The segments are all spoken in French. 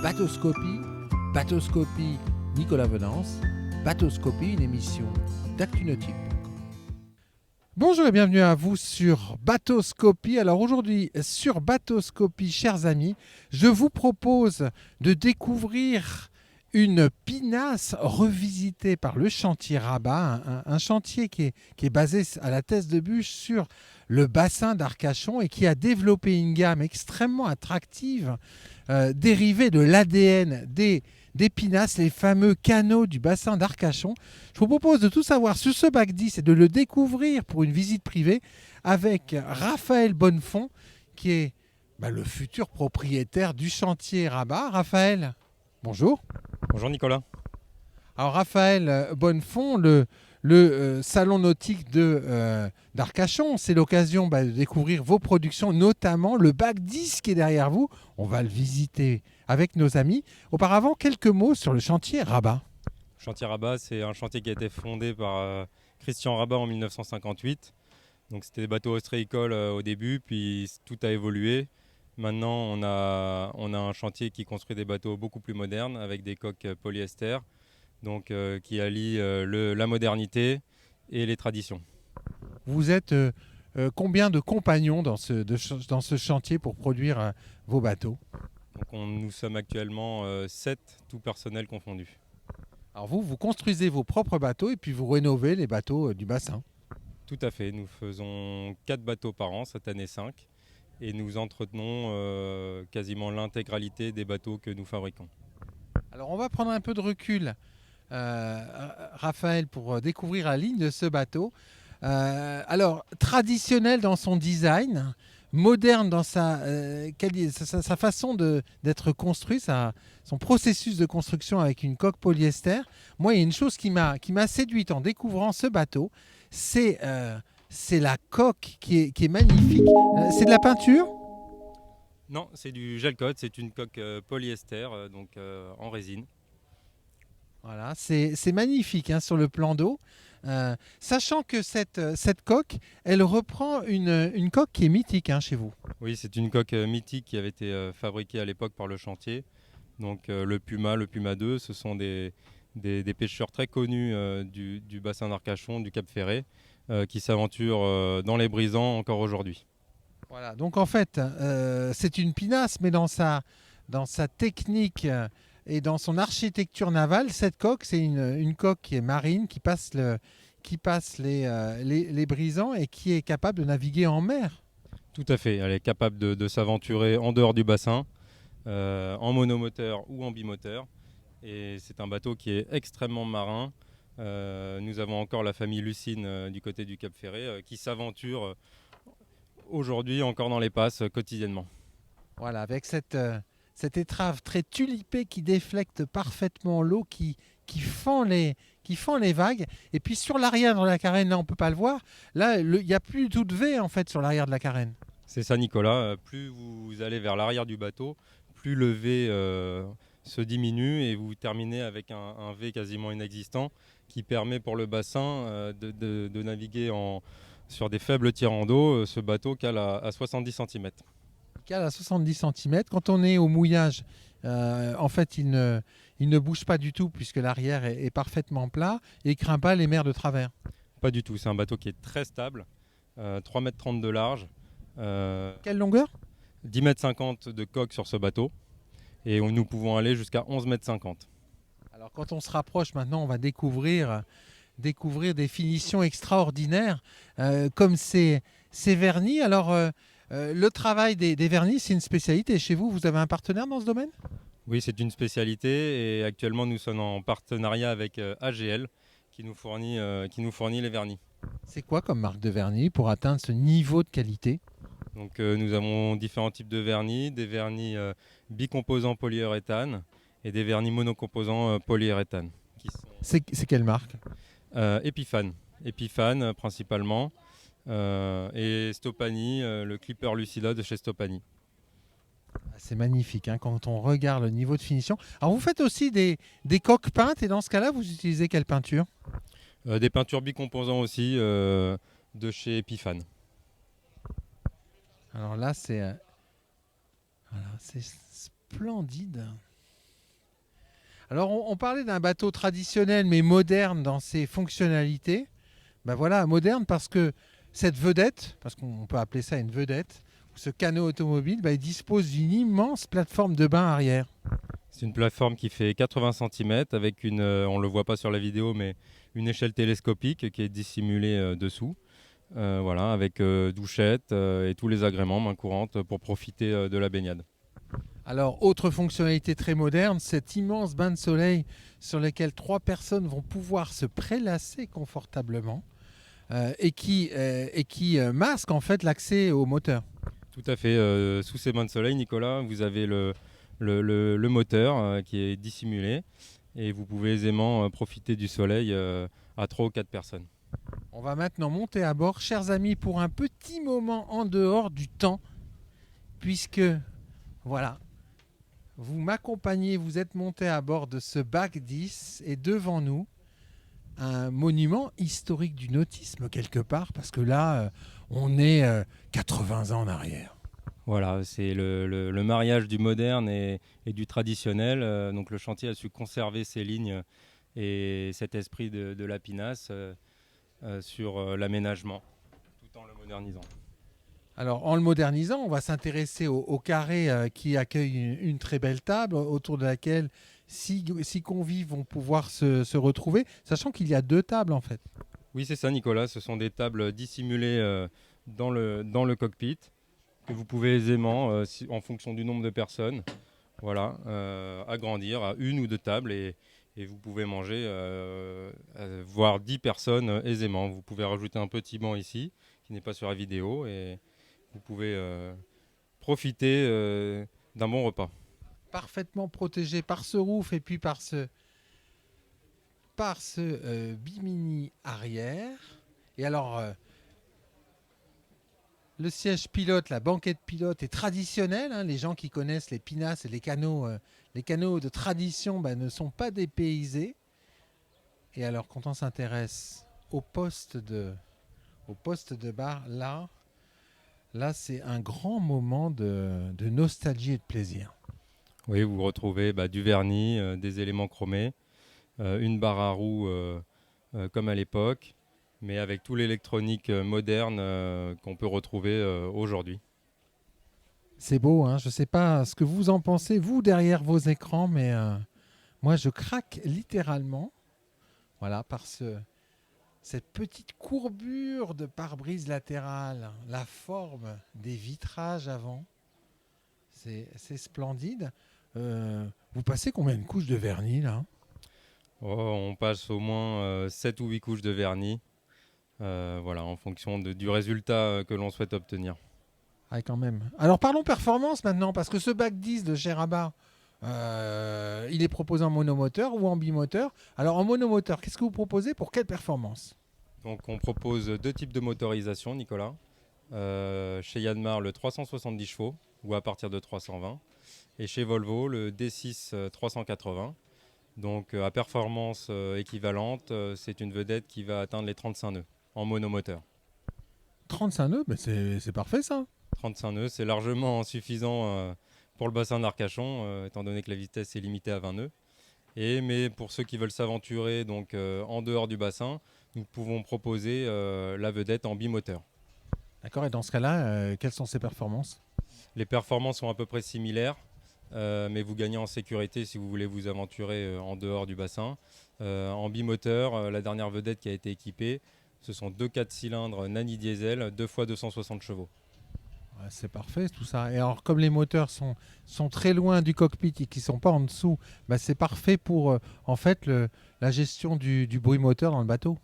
Bateauscopie, Bateauscopie Nicolas Venance, Bateauscopie, une émission d'ActuNautique. Bonjour et bienvenue à vous sur Bateauscopie. Alors aujourd'hui sur Bateauscopie, chers amis, je vous propose de découvrir une pinasse revisitée par le chantier Rabat, un chantier qui est basé à la Thèse de Buch sur le bassin d'Arcachon et qui a développé une gamme extrêmement attractive dérivée de l'ADN des pinasses, les fameux canaux du bassin d'Arcachon. Je vous propose de tout savoir sur ce bac 10 et de le découvrir pour une visite privée avec Raphaël Bonnefond, qui est le futur propriétaire du chantier Rabat. Raphaël, bonjour. Bonjour Nicolas. Alors Raphaël Bonnefond, le salon nautique d'Arcachon, c'est l'occasion de découvrir vos productions, notamment le bac 10 qui est derrière vous. On va le visiter avec nos amis. Auparavant, quelques mots sur le chantier Rabat. Le chantier Rabat, c'est un chantier qui a été fondé par Christian Rabat en 1958. Donc c'était des bateaux ostréicoles au début, puis tout a évolué. Maintenant, on a un chantier qui construit des bateaux beaucoup plus modernes avec des coques polyester, donc qui allient la modernité et les traditions. Vous êtes combien de compagnons dans ce chantier pour produire vos bateaux ? Donc nous sommes actuellement 7, tout personnel confondu. Alors vous construisez vos propres bateaux et puis vous rénovez les bateaux du bassin. Tout à fait, nous faisons 4 bateaux par an, cette année 5. Et nous entretenons quasiment l'intégralité des bateaux que nous fabriquons. Alors on va prendre un peu de recul, Raphaël, pour découvrir la ligne de ce bateau. Alors traditionnel dans son design, moderne dans sa façon d'être construit, son processus de construction avec une coque polyester. Moi, il y a une chose qui m'a séduite en découvrant ce bateau, c'est la coque qui est magnifique. C'est de la peinture ? Non, c'est du gel coat, c'est une coque polyester, donc en résine. Voilà, c'est magnifique sur le plan d'eau. Sachant que cette coque, elle reprend une coque qui est mythique chez vous. Oui, c'est une coque mythique qui avait été fabriquée à l'époque par le chantier. Donc le Puma 2, ce sont des pêcheurs très connus du bassin d'Arcachon, du Cap Ferret, qui s'aventurent dans les brisants encore aujourd'hui. Voilà, donc en fait, c'est une pinasse, mais dans sa technique et dans son architecture navale, cette coque, c'est une coque qui est marine, qui passe les brisants et qui est capable de naviguer en mer. Tout à fait, elle est capable de s'aventurer en dehors du bassin, en monomoteur ou en bimoteur. Et c'est un bateau qui est extrêmement marin. Nous avons encore la famille Lucine du côté du Cap Ferret qui s'aventure aujourd'hui encore dans les passes quotidiennement. Voilà, avec cette étrave très tulipée qui déflecte parfaitement l'eau, qui fend les vagues. Et puis sur l'arrière de la carène, là on ne peut pas le voir, là il n'y a plus du tout de V en fait sur l'arrière de la carène. C'est ça Nicolas, plus vous allez vers l'arrière du bateau, plus le V se diminue et vous terminez avec un V quasiment inexistant qui permet pour le bassin de naviguer sur des faibles tirants d'eau. Ce bateau cale à 70 cm. Cale à 70 cm. Quand on est au mouillage, en fait il ne bouge pas du tout puisque l'arrière est parfaitement plat et il ne craint pas les mers de travers. Pas du tout, c'est un bateau qui est très stable, 3,30 m de large. Quelle longueur ? 10,50 m de coque sur ce bateau et nous pouvons aller jusqu'à 11,50 m. Alors quand on se rapproche maintenant, on va découvrir des finitions extraordinaires comme ces vernis. Alors le travail des vernis, c'est une spécialité chez vous. Vous avez un partenaire dans ce domaine ? Oui, c'est une spécialité et actuellement nous sommes en partenariat avec AGL qui nous fournit les vernis. C'est quoi comme marque de vernis pour atteindre ce niveau de qualité ? Donc nous avons différents types de vernis, des vernis bicomposants polyuréthane et des vernis monocomposants polyuréthane. C'est quelle marque ? Epiphane principalement et Stoppani, le clipper Lucida de chez Stoppani. C'est magnifique quand on regarde le niveau de finition. Alors vous faites aussi des coques peintes et dans ce cas-là, vous utilisez quelle peinture ? Des peintures bicomposants aussi de chez Epiphane. Alors là, c'est splendide. Alors, on parlait d'un bateau traditionnel mais moderne dans ses fonctionnalités. Ben voilà, moderne parce que cette vedette, parce qu'on peut appeler ça une vedette, ce canot automobile, ben, il dispose d'une immense plateforme de bain arrière. C'est une plateforme qui fait 80 cm avec on ne le voit pas sur la vidéo, mais une échelle télescopique qui est dissimulée dessous. Voilà, avec douchette et tous les agréments, main courante, pour profiter de la baignade. Alors, autre fonctionnalité très moderne, cet immense bain de soleil sur lequel 3 personnes vont pouvoir se prélasser confortablement et qui masque en fait l'accès au moteur. Tout à fait. Sous ces bains de soleil, Nicolas, vous avez le moteur qui est dissimulé et vous pouvez aisément profiter du soleil à 3 ou 4 personnes. On va maintenant monter à bord, chers amis, pour un petit moment en dehors du temps, puisque, voilà, vous m'accompagnez, vous êtes monté à bord de ce bac 10 et devant nous, un monument historique du nautisme quelque part, parce que là, on est 80 ans en arrière. Voilà, c'est le mariage du moderne et du traditionnel. Donc le chantier a su conserver ces lignes et cet esprit de la pinasse sur l'aménagement, tout en le modernisant. Alors, en le modernisant, on va s'intéresser au carré qui accueille une très belle table autour de laquelle 6 convives vont pouvoir se retrouver, sachant qu'il y a 2 tables en fait. Oui, c'est ça, Nicolas. Ce sont des tables dissimulées dans le cockpit que vous pouvez aisément, en fonction du nombre de personnes, voilà, agrandir à 1 ou 2 tables et vous pouvez manger, voire 10 personnes aisément. Vous pouvez rajouter un petit banc ici qui n'est pas sur la vidéo et vous pouvez profiter d'un bon repas. Parfaitement protégé par ce roof et puis par ce bimini arrière. Et alors, le siège pilote, la banquette pilote est traditionnelle. Hein. Les gens qui connaissent les pinasses et les canaux de tradition ne sont pas dépaysés. Et alors, quand on s'intéresse au poste de bar, là c'est un grand moment de nostalgie et de plaisir. Oui, vous retrouvez du vernis, des éléments chromés, une barre à roues comme à l'époque, mais avec tout l'électronique moderne qu'on peut retrouver aujourd'hui. C'est beau, hein. Je ne sais pas ce que vous en pensez, vous, derrière vos écrans, mais moi, je craque littéralement, voilà, par cette petite courbure de pare-brise latérale, la forme des vitrages avant. C'est splendide. Vous passez combien de couches de vernis, là? Oh, on passe au moins 7 ou 8 couches de vernis, voilà, en fonction du résultat que l'on souhaite obtenir. Ah, quand même. Alors parlons performance maintenant, parce que ce bac 10 de chez Rabat, il est proposé en monomoteur ou en bimoteur. Alors en monomoteur, qu'est-ce que vous proposez pour quelle performance? Donc on propose 2 types de motorisation, Nicolas. Chez Yanmar, le 370 chevaux, ou à partir de 320. Et chez Volvo, le D6 380. Donc à performance équivalente, c'est une vedette qui va atteindre les 35 nœuds en monomoteur. 35 nœuds, mais c'est parfait ça. 35 nœuds, c'est largement suffisant pour le bassin d'Arcachon, étant donné que la vitesse est limitée à 20 nœuds. Mais pour ceux qui veulent s'aventurer donc en dehors du bassin, nous pouvons proposer la vedette en bimoteur. D'accord, et dans ce cas-là, quelles sont ses performances? Les performances sont à peu près similaires, mais vous gagnez en sécurité si vous voulez vous aventurer en dehors du bassin. En bimoteur, la dernière vedette qui a été équipée, ce sont 2 4 cylindres Nani diesel, 2 fois 260 chevaux. Ouais, c'est parfait tout ça. Et alors comme les moteurs sont très loin du cockpit et qui ne sont pas en dessous, c'est parfait pour en fait la gestion du bruit moteur dans le bateau.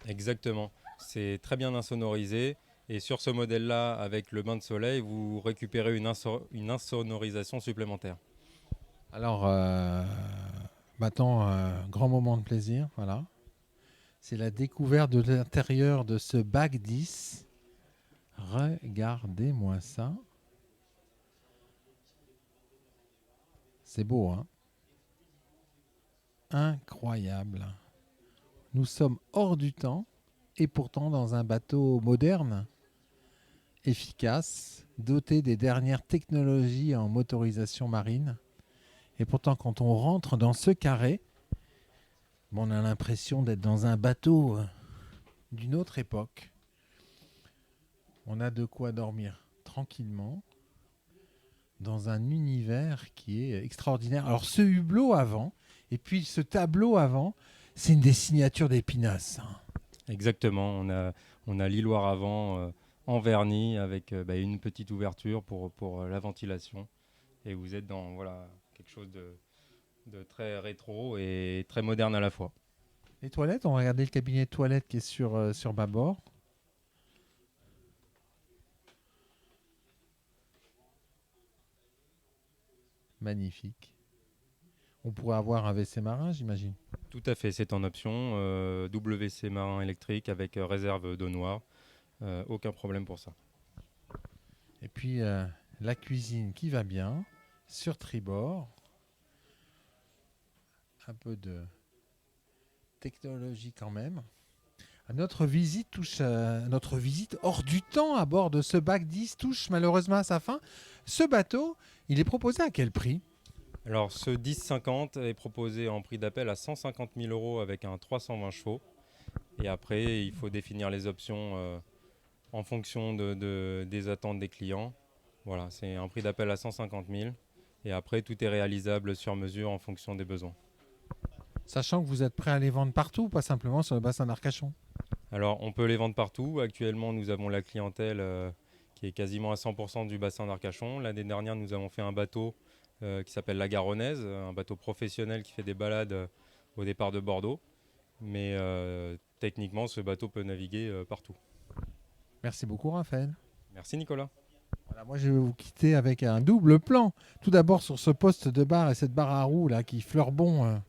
Exactement, c'est très bien insonorisé. Et sur ce modèle-là, avec le bain de soleil, vous récupérez une insonorisation supplémentaire. Alors maintenant, grand moment de plaisir, voilà. C'est la découverte de l'intérieur de ce bac 10. Regardez-moi ça. C'est beau, hein? Incroyable. Nous sommes hors du temps et pourtant dans un bateau moderne, efficace, doté des dernières technologies en motorisation marine. Et pourtant, quand on rentre dans ce carré, on a l'impression d'être dans un bateau d'une autre époque. On a de quoi dormir tranquillement dans un univers qui est extraordinaire. Alors ce hublot avant, et puis ce tableau avant, c'est une des signatures d'Épinasse. Exactement, on a l'îloir avant en vernis avec une petite ouverture pour la ventilation. Et vous êtes dans quelque chose de très rétro et très moderne à la fois. Les toilettes, on va regarder le cabinet de toilettes qui est sur bâbord. Magnifique. On pourrait avoir un WC marin, j'imagine. Tout à fait, c'est en option. WC marin électrique avec réserve d'eau noire. Aucun problème pour ça. Et puis la cuisine qui va bien, sur tribord. Un peu de technologie quand même. Notre visite hors du temps à bord de ce bac 10 touche malheureusement à sa fin. Ce bateau, il est proposé à quel prix ? Alors ce 1050 est proposé en prix d'appel à 150 000 € avec un 320 chevaux. Et après, il faut définir les options en fonction des attentes des clients. Voilà, c'est un prix d'appel à 150 000. Et après, tout est réalisable sur mesure en fonction des besoins. Sachant que vous êtes prêt à les vendre partout ou pas simplement sur le bassin d'Arcachon ? Alors, on peut les vendre partout. Actuellement, nous avons la clientèle qui est quasiment à 100% du bassin d'Arcachon. L'année dernière, nous avons fait un bateau qui s'appelle la Garonnaise, un bateau professionnel qui fait des balades au départ de Bordeaux. Mais techniquement, ce bateau peut naviguer partout. Merci beaucoup Raphaël. Merci Nicolas. Voilà, moi je vais vous quitter avec un double plan. Tout d'abord sur ce poste de bar et cette barre à roues là qui fleure bon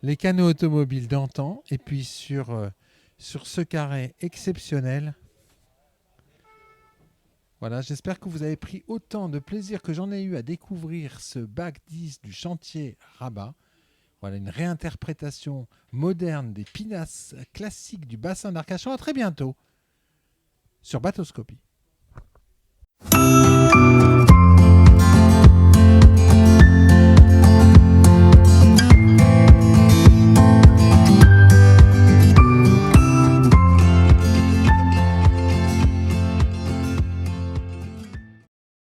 les canaux automobiles d'antan. Et puis sur ce carré exceptionnel. Voilà, j'espère que vous avez pris autant de plaisir que j'en ai eu à découvrir ce bac 10 du chantier Rabat. Voilà, une réinterprétation moderne des pinasses classiques du bassin d'Arcachon. À très bientôt sur Bateauscopie.